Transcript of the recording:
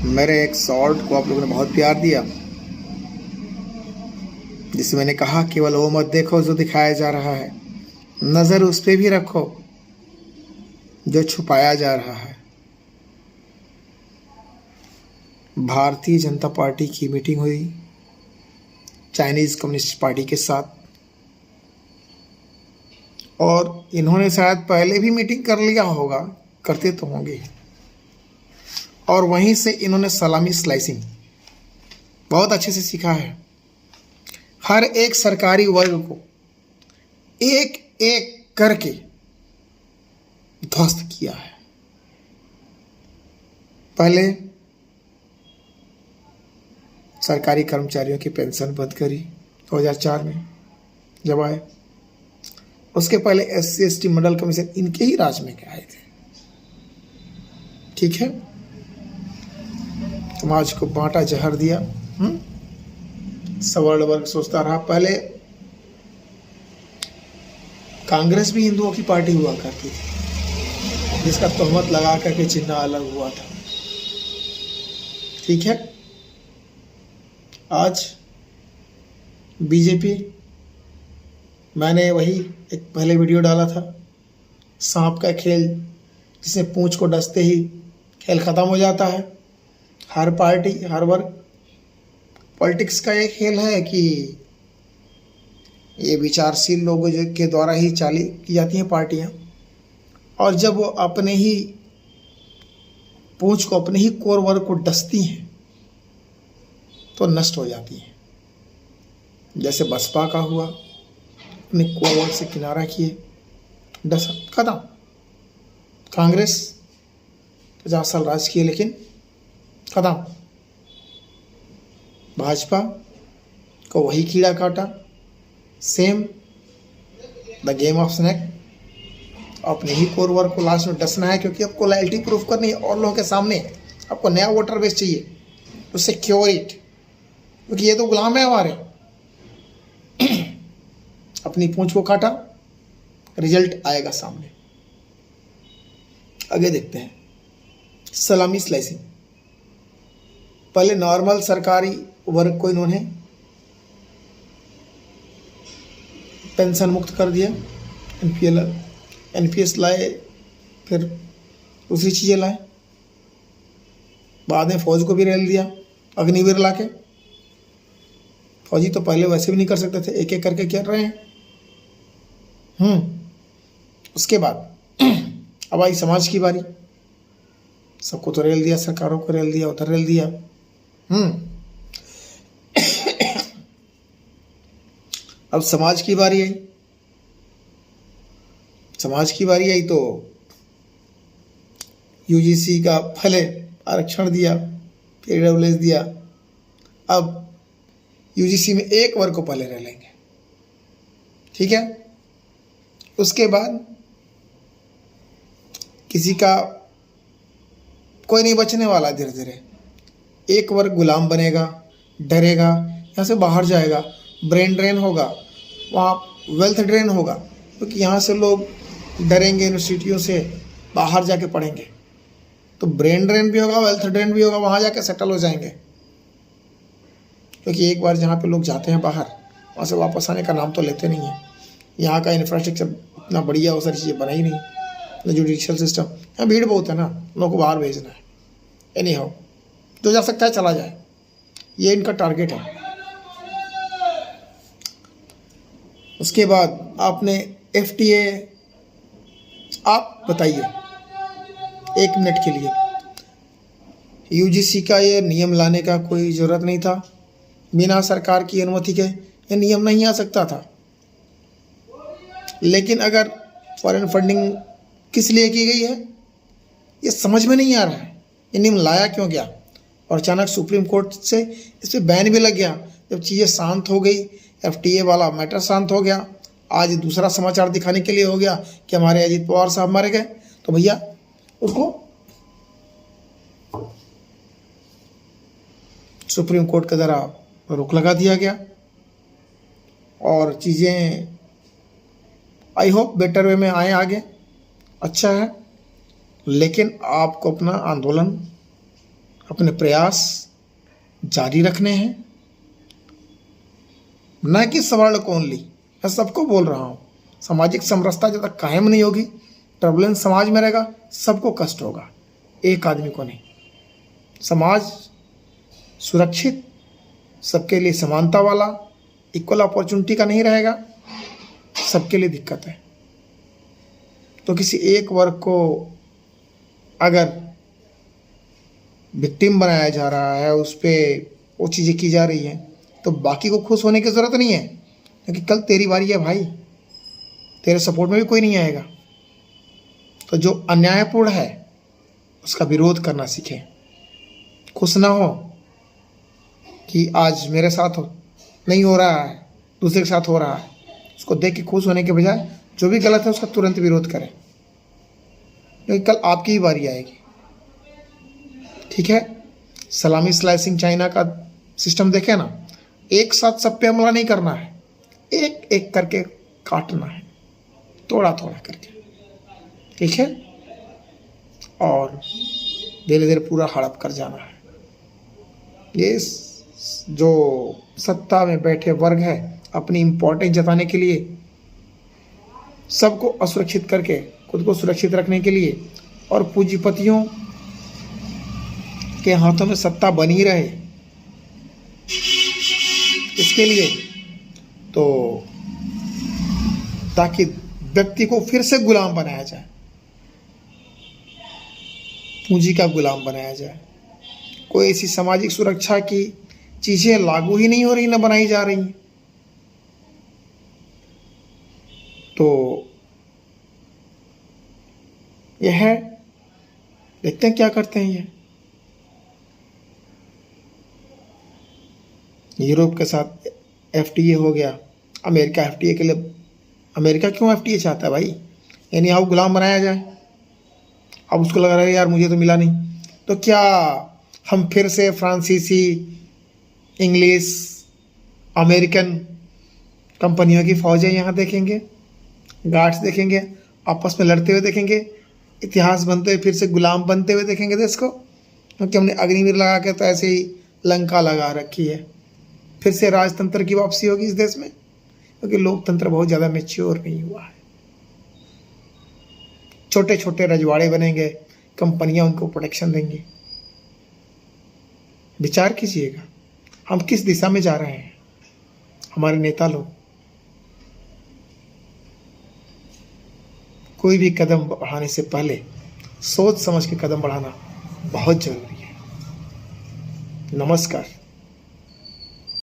मेरे एक शॉर्ट को आप लोगों ने बहुत प्यार दिया, जिसमें मैंने कहा केवल वो मत देखो जो दिखाया जा रहा है, नज़र उस पे भी रखो जो छुपाया जा रहा है। भारतीय जनता पार्टी की मीटिंग हुई चाइनीज़ कम्युनिस्ट पार्टी के साथ, और इन्होंने शायद पहले भी मीटिंग कर लिया होगा, करते तो होंगे, और वहीं से इन्होंने सलामी स्लाइसिंग बहुत अच्छे से सीखा है। हर एक सरकारी वर्ग को एक एक करके ध्वस्त किया है। पहले सरकारी कर्मचारियों की पेंशन बंद करी 2004 में जब आए। उसके पहले SC/ST मंडल कमीशन इनके ही राज में आए थे। ठीक है, समाज को बांटा, जहर दिया। सवर्ण वर्ग सोचता रहा। पहले कांग्रेस भी हिंदुओं की पार्टी हुआ करती थी, जिसका तोहमत लगा करके चिन्ह अलग हुआ था। ठीक है, आज बीजेपी, मैंने वही एक पहले वीडियो डाला था, सांप का खेल, जिसे पूंछ को डसते ही खेल खत्म हो जाता है। हर पार्टी, हर वर्ग, पॉलिटिक्स का ये खेल है कि ये विचारशील लोगों के द्वारा ही चाली की जाती हैं पार्टियां, और जब वो अपने ही पूंछ को, अपने ही कोर वर्ग को डसती हैं तो नष्ट हो जाती हैं। जैसे बसपा का हुआ, अपने कोर वर्ग से किनारा किए, डसा, खत्म। कांग्रेस 50 साल राज किए लेकिन खत्म। भाजपा को वही कीड़ा काटा, same the game of snack. अपने ही कोर वर्ग को लास्ट में डसना है, क्योंकि आपको लॉयल्टी प्रूफ करनी है और लोगों के सामने। आपको नया वोटर बेस चाहिए टू सिक्योर इट, क्योंकि ये तो गुलाम है हमारे। अपनी पूंछ को काटा, रिजल्ट आएगा सामने। आगे देखते हैं सलामी स्लाइसिंग। पहले नॉर्मल सरकारी वर्ग को इन्होंने पेंशन मुक्त कर दिया, NPS लाए, फिर दूसरी चीज़ें लाए। बाद में फौज को भी रेल दिया, अग्निवीर लाके। फौजी तो पहले वैसे भी नहीं कर सकते थे, एक एक करके कर रहे हैं। उसके बाद अब आई समाज की बारी। सबको तो रेल दिया, सरकारों को रेल दिया, उधर रेल दिया। अब समाज की बारी आई। समाज की बारी आई तो UGC का पहले आरक्षण दिया, फिर AWS दिया। अब UGC में एक वर्ग को पहले रह लेंगे। ठीक है, उसके बाद किसी का कोई नहीं बचने वाला। धीरे धीरे एक वर्ग गुलाम बनेगा, डरेगा, यहाँ से बाहर जाएगा, ब्रेन ड्रेन होगा, वहाँ वेल्थ ड्रेन होगा, क्योंकि यहाँ से लोग डरेंगे, यूनिवर्सिटियों से बाहर जाके पढ़ेंगे, तो ब्रेन ड्रेन भी होगा, वेल्थ ड्रेन भी होगा, वहाँ जाके सेटल हो जाएंगे। क्योंकि एक बार जहाँ पे लोग जाते हैं बाहर, वहाँ से वापस आने का नाम तो लेते नहीं है। यहाँ का इंफ्रास्ट्रक्चर इतना बढ़िया, वो सारी चीज़ें बनाई नहीं। जुडिशियल सिस्टम, यहाँ भीड़ बहुत है ना, लोगों को बाहर भेजना है। एनी हाउ, जो जा सकता है चला जाए, ये इनका टारगेट है। उसके बाद आपने FTA, आप बताइए एक मिनट के लिए, UGC का ये नियम लाने का कोई ज़रूरत नहीं था। बिना सरकार की अनुमति के ये नियम नहीं आ सकता था। लेकिन अगर फॉरेन फंडिंग किस लिए की गई है, ये समझ में नहीं आ रहा है। ये नियम लाया क्यों गया, और अचानक सुप्रीम कोर्ट से इस पर बैन भी लग गया। जब चीज़ें शांत हो गई, FTA वाला मैटर शांत हो गया, आज दूसरा समाचार दिखाने के लिए हो गया कि हमारे अजीत पवार साहब मर गए, तो भैया उसको सुप्रीम कोर्ट के द्वारा रोक लगा दिया गया, और चीज़ें आई होप बेटर वे में आए आगे। अच्छा है, लेकिन आपको अपना आंदोलन अपने प्रयास जारी रखने हैं, न कि सवर्णक ओनली। मैं सबको बोल रहा हूँ, सामाजिक समरसता जब तक कायम नहीं होगी, टर्बुलेंस समाज में रहेगा, सबको कष्ट होगा, एक आदमी को नहीं। समाज सुरक्षित, सबके लिए समानता वाला, इक्वल अपॉर्चुनिटी का नहीं रहेगा, सबके लिए दिक्कत है। तो किसी एक वर्ग को अगर विक्टिम बनाया जा रहा है, उस पर वो चीज़ें की जा रही हैं, तो बाकी को खुश होने की ज़रूरत नहीं है, क्योंकि कल तेरी बारी है भाई, तेरे सपोर्ट में भी कोई नहीं आएगा। तो जो अन्यायपूर्ण है उसका विरोध करना सीखें। खुश ना हो कि आज मेरे साथ नहीं हो रहा है, दूसरे के साथ हो रहा है, उसको देख के खुश होने के बजाय जो भी गलत है उसका तुरंत विरोध करें, क्योंकि कल आपकी ही बारी आएगी। ठीक है, सलामी स्लाइसिंग चाइना का सिस्टम देखें ना, एक साथ सब पे हमला नहीं करना है, एक एक करके काटना है, थोड़ा थोड़ा करके। ठीक है, और धीरे धीरे पूरा हड़प कर जाना है। ये जो सत्ता में बैठे वर्ग है, अपनी इम्पोर्टेंस जताने के लिए, सबको असुरक्षित करके खुद को सुरक्षित रखने के लिए, और पूंजीपतियों के हाथों में सत्ता बनी रहे इसके लिए, तो ताकि व्यक्ति को फिर से गुलाम बनाया जाए, पूंजी का गुलाम बनाया जाए। कोई ऐसी सामाजिक सुरक्षा की चीजें लागू ही नहीं हो रही, न बनाई जा रही। तो यह है, देखते हैं क्या करते हैं ये। यूरोप के साथ एफटीए हो गया, अमेरिका एफटीए के लिए, अमेरिका क्यों एफटीए चाहता है भाई? यानी आप गुलाम बनाया जाए। अब उसको लग रहा है यार मुझे तो मिला नहीं, तो क्या हम फिर से फ्रांसीसी, इंग्लिश, अमेरिकन कंपनियों की फौजें यहाँ देखेंगे, गार्ड्स देखेंगे, आपस में लड़ते हुए देखेंगे, इतिहास बनते हुए फिर से गुलाम बनते हुए देखेंगे देश को? क्योंकि हमने अग्निवीर लगा के तो ऐसे ही लंका लगा रखी है। फिर से राजतंत्र की वापसी होगी इस देश में, क्योंकि लोकतंत्र बहुत ज़्यादा मैच्योर नहीं हुआ है। छोटे छोटे रजवाड़े बनेंगे, कंपनियां उनको प्रोटेक्शन देंगी। विचार कीजिएगा, हम किस दिशा में जा रहे हैं। हमारे नेता लोग, कोई भी कदम बढ़ाने से पहले सोच समझ के कदम बढ़ाना बहुत जरूरी है। नमस्कार।